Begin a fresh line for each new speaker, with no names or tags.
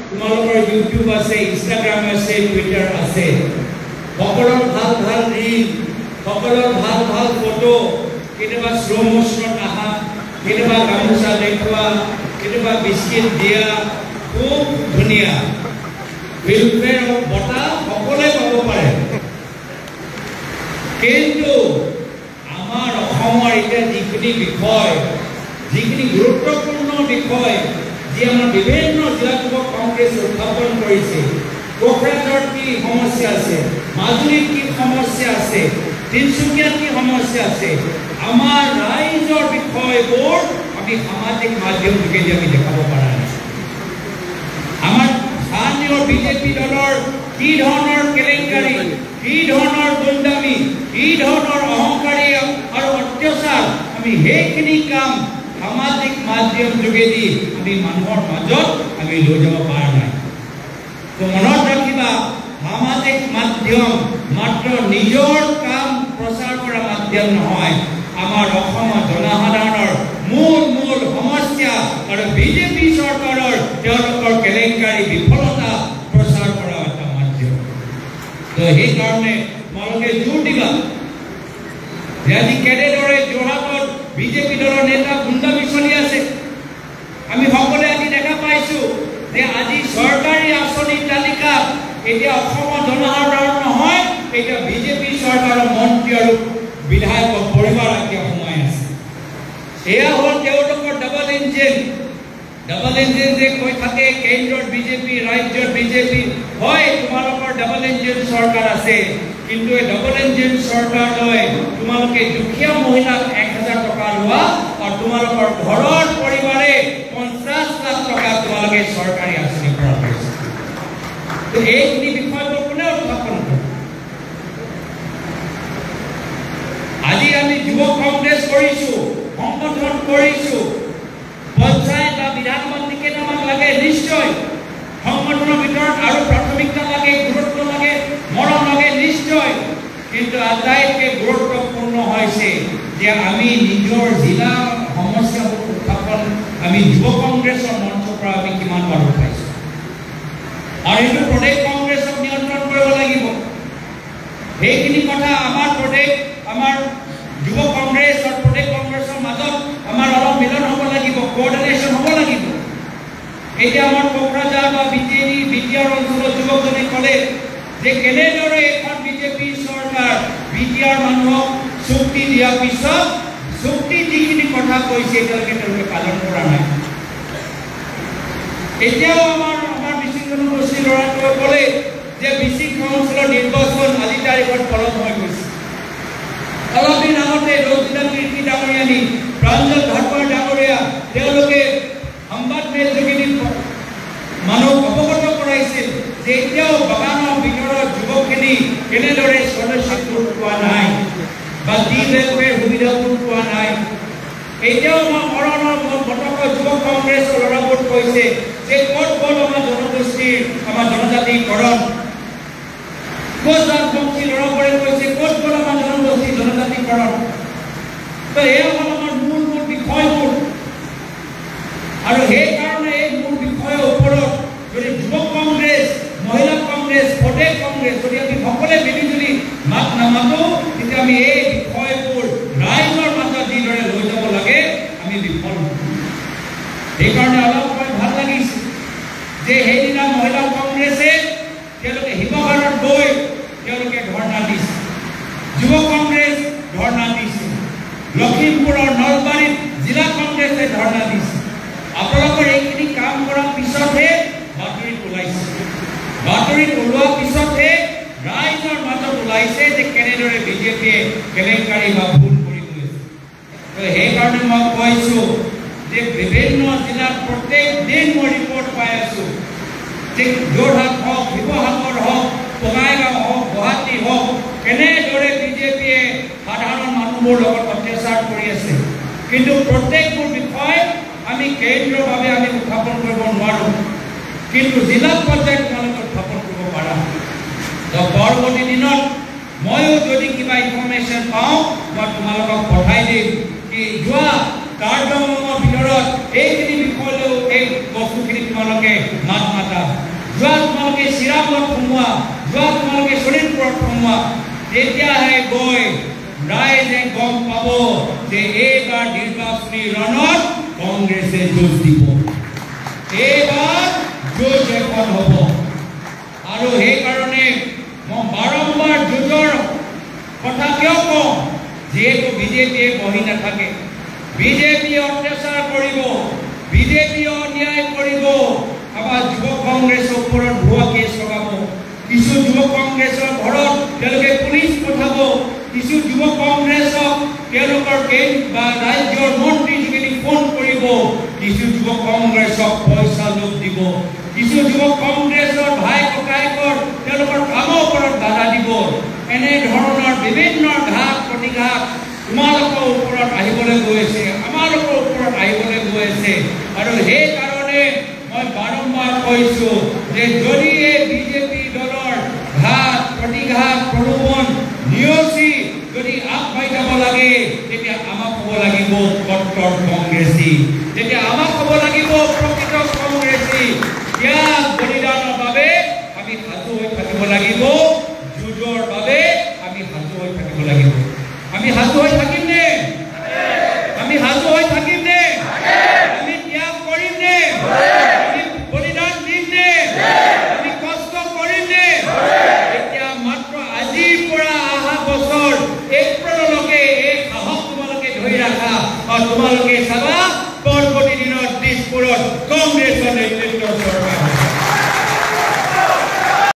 তোমালোকৰ ইউটিউব আছে, ইনষ্টাগ্ৰাম আছে, টুইটাৰ আছে। সকলৰ ভাল ভাল ৰীল, সকলৰ ভাল ভাল ফটো, কেতিয়াবা শ্ল' মোশ্যনত আহা, কেতিয়াবা গামোচা দেখুওৱা, কেতিয়াবা বিস্কিট দিয়া, খুব ধুনীয়া। ফিল্মফেয়াৰৰ বঁটা সকলোৱে পাব পাৰে। কিন্তু আমাৰ অসমৰ এতিয়া যিখিনি বিষয়, যিখিনি গুৰুত্বপূৰ্ণ বিষয়, যি আমাৰ বিভিন্ন জিলা যুৱ কংগ্ৰেছ উত্থাপন কৰিছে, কোকৰাঝাৰত কি সমস্যা আছে, মাজুলীত কি সমস্যা আছে, তিনিচুকীয়াত কি সমস্যা আছে, আমাৰ ৰাইজৰ বিষয়বোৰ আমি সামাজিক মাধ্যম যোগেদি আমি দেখাব পৰা নাই। আমাৰ স্থানীয় বিজেপি দলৰ কি ধৰণৰ কেলেংকাৰী, কি ধৰণৰ গুণ্ডামি, কি ধৰণৰ অহংকাৰী আৰু অত্যাচাৰ, আমি সেইখিনি কাম সামাজিক মাধ্যম যোগেদি আমি মানুহৰ মাজত আমি লৈ যাব পৰা নাই। তো মনত ৰাখিবা, সামাজিক মাধ্যম মাত্ৰ নিজৰ কাম প্ৰচাৰ কৰা মাধ্যম নহয়, আমাৰ অসমৰ জনসাধাৰণৰ মূল সমস্যা আৰু বিজেপি চৰকাৰৰ তেওঁলোকৰ কেলেংকাৰী বিফলতা প্ৰচাৰ কৰা এটা মাধ্যম। তো সেইকাৰণে তোমালোকে জোৰ দিবা যে আজি কেনেদৰে যোৰহাটত বিজেপি দলৰ নেতা গুণ্ডামি চলি আছে। আমি সকলোৱে আজি দেখা পাইছো যে আজি চৰকাৰী আঁচনিৰ তালিকা এতিয়া অসমৰ জনসাধাৰণ নহয়, এতিয়া বিজেপি চৰকাৰৰ মন্ত্ৰী আৰু বিধায়কৰ পৰিবাৰ এতিয়া সোমাই আছে। এয়া হ'ল তেওঁলোকৰ ডাবল ইঞ্জিন যে কৈ থাকে কেন্দ্ৰত বিজেপি, ৰাজ্যত বিজেপি। হয়, তোমালোকৰ ডাবল ইঞ্জিন চৰকাৰ আছে, কিন্তু এই ডাবল ইঞ্জিন চৰকাৰ লৈ তোমালোকে দুখীয়া মহিলাক 1000 টকা লোৱা আৰু তোমালোকৰ ঘৰৰ পৰিবাৰে 50 লাখ টকা তোমালোকে চৰকাৰী আঁচনি প্ৰদান কৰিছে। তো এইখিনি বিষয়বোৰ কোনে উত্থাপন কৰে? আজি আমি যুৱ কংগ্ৰেছ কৰিছো, সংগঠন কৰিছো, পঞ্চায়ত বা বিধানসভাত কেইটামান লাগে, নিশ্চয় সংগঠনৰ ভিতৰত আৰু প্ৰাথমিকতা লাগে, গুৰুত্ব লাগে, মৰম লাগে, নিশ্চয়। কিন্তু আটাইতকৈ গুৰুত্বপূৰ্ণ হৈছে যে আমি নিজৰ জিলা সমস্যাবোৰ উত্থাপন আমি যুৱ কংগ্ৰেছৰ মঞ্চৰ পৰা আমি কিমান বাৰ উঠাইছো, আৰু এইটো প্ৰদেশ কংগ্ৰেছক নিয়ন্ত্ৰণ কৰিব লাগিব। সেইখিনি কথা আমাৰ প্ৰদেশ, আমাৰ যুৱ কংগ্ৰেছ আৰু প্ৰদেশ কংগ্ৰেছৰ মাজত আমাৰ অলপ মিলন হ'ব লাগিব, কোঅৰ্ডিনেশ্যন হ'ব লাগিব। এতিয়া আমাৰ কোকৰাঝাৰ বা বিটিআৰ অঞ্চলৰ যুৱকজনে ক'লে যে কেনেদৰে এখন বিজেপি চৰকাৰ বিটিআৰ মানুহক চুক্তি দিয়াৰ পিছত চুক্তি যিখিনি কথা কৈছে এতিয়ালৈকে তেওঁলোকে পালন কৰা নাই। এতিয়াও আমাৰ মিচিং জনগোষ্ঠীৰ ল'ৰাটোৱে ক'লে যে মিচিং কাউন্সিলৰ নিৰ্বাচন আজি তাৰিখত ফলত হৈ গৈছে। অলপ দিন আগতে ৰৌজিলা কীৰ্তি ডাঙৰীয়ানী, প্ৰাঞ্জল ভাটপাৰ ডাঙৰীয়া, তেওঁলোকে সংবাদ মেল যোগেদি মানুহক অৱগত কৰাইছিল যে এতিয়াও বাগানৰ ভিতৰত যুৱকখিনি কেনেদৰে সদস্যত্ব পোৱা নাই বা ডি ৱেলফেয়াৰ সুবিধাবোৰ পোৱা নাই। এতিয়াও মৰণৰ মতক যুৱ কংগ্ৰেছৰ ল'ৰাবোৰ কৈছে যে ক'ত আমাৰ জনগোষ্ঠীৰ, আমাৰ জনজাতিকৰণ, ক'ত ৰাজবংশী ল'ৰাবোৰে কৈছে ক'ত আমাৰ জনগোষ্ঠী জনজাতিকৰণ। তো এয়া হ'ল আমাৰ মূল বিষয়বোৰ, আৰু সেইকাৰণে এই মূল বিষয়ৰ ওপৰত যদি যুৱ কংগ্ৰেছ, মহিলা কংগ্ৰেছ, প্ৰদেশ কংগ্ৰেছ যদি আমি সকলোৱে মিলিজুলি মাত নামাতো, তেতিয়া আমি এই বিষয়বোৰ ৰাইজৰ মাজত যিদৰে লৈ যাব লাগে আমি বিফল হ'ম। সেইকাৰণে অলপ ভাল লাগিছে যে সেইদিনা মহিলা কংগ্ৰেছে তেওঁলোকে শিৱসাগৰত গৈ তেওঁলোকে ধৰ্ণা দিছে, যুৱ কংগ্ৰেছ ধৰ্ণা দিছে, লখিমপুৰৰ নলবাৰীত জিলা কংগ্ৰেছে ধৰ্ণা দিছে। আপোনালোকৰ এইখিনি কাম কৰাৰ পিছতহে বাতৰিত ওলাইছে, বাতৰিত ওলোৱাৰ পিছতহে ৰাইজৰ মাজত ওলাইছে যে কেনেদৰে বিজেপিয়ে কেলেংকাৰী বা ভুল কৰি গৈছে। তো সেইকাৰণে মই কৈছোঁ যে বিভিন্ন জিলাত প্ৰত্যেক দিন মই ৰিপৰ্ট পাই আছোঁ যে যোৰহাট হওক, শিৱসাগৰ হওক, বঙাইগাঁও হওক, গুৱাহাটী হওক, কেনেদৰে বিজেপিয়ে সাধাৰণ মানুহবোৰ লগত অত্যাচাৰ কৰি আছে। কিন্তু প্ৰত্যেকবোৰ বিষয় আমি কেন্দ্ৰভাৱে আমি উত্থাপন কৰিব নোৱাৰোঁ, কিন্তু জিলা পৰ্যায়ত তোমালোকে উত্থাপন কৰিব পাৰা। তো পৰৱৰ্তী দিনত ময়ো যদি কিবা ইনফৰমেশ্যন পাওঁ মই তোমালোকক পঠাই দিম কি যোৱা কাৰ্যক্ৰমৰ ভিতৰত এইখিনি বিষয়লৈও এই বস্তুখিনি তোমালোকে মাত মাতা। তোমালোকে চিৰামত সোমোৱা, যোৱা তোমালোকে শোণিতপুৰত সোমোৱা, তেতিয়াহে গৈ ৰাইজে গম পাব যে এইবাৰ নিৰ্বাচনী ৰণত কংগ্ৰেছে যুঁজ দিব, এইবাৰ যুঁজ এখন হ'ব। আৰু সেইকাৰণে মই বাৰম্বাৰ যুঁজৰ কথা কিয় কওঁ, যিহেতু বিজেপিয়ে বহি নাথাকে, বিজেপিয়ে অত্যাচাৰ কৰিব, বিজেপিয়ে অন্যায় কৰিব, আমাৰ যুৱ কংগ্ৰেছৰ ওপৰত ভুৱা কেছ লগাব, কিছু যুৱ কংগ্ৰেছৰ ঘৰত তেওঁলোকে পুলিচ পঠাব, কিছু যুৱ কংগ্ৰেছক তেওঁলোকৰ বা ৰাজ্যৰ মন্ত্ৰী যোগেদি ফোন কৰিব, কিছু যুৱ কংগ্ৰেছক পইচা লোভ দিব, কিছু যুৱ কংগ্ৰেছৰ ভাই ককায়েকৰ তেওঁলোকৰ কামৰ ওপৰত বাধা দিব। এনেধৰণৰ বিভিন্ন ঘাত প্ৰতিঘাত তোমালোকৰ ওপৰত আহিবলৈ গৈ আছে, আমালোকৰ ওপৰত আহিবলৈ গৈ আছে। আৰু সেইকাৰণে মই বাৰম্বাৰ কৈছোঁ যে যদি এই বিজেপি দলৰ ঘাত প্ৰতিঘাত প্ৰলোভন নিয়চি যদি আগবাঢ়ি যাব লাগে, তেতিয়া আমাক হ'ব লাগিব কট্টৰ কংগ্ৰেছী, তেতিয়া আমাক হ'ব লাগিব প্ৰকৃত কংগ্ৰেছী। ত্যাগ বলিদানৰ বাবে আমি সাজু হৈ থাকিব লাগিব, যুঁজৰ বাবে আমি সাজু হৈ থাকিব লাগিব। আমি সাজু হৈ থাকিম নে? আমি সাজু হৈ থাকিম নে? আমি ত্যাগ কৰিম নে? আমি বলিদান দিম নে? আমি কষ্ট কৰিম নে? এতিয়া মাত্ৰ আজিৰ পৰা অহা বছৰ এপ্ৰিললৈকে এই সাহস তোমালোকে ধৰি ৰাখা, আৰু তোমালোকে চাবা পৰৱৰ্তী দিনত দিছপুৰত কংগ্ৰেছৰ নেতৃত্বৰ চৰকাৰ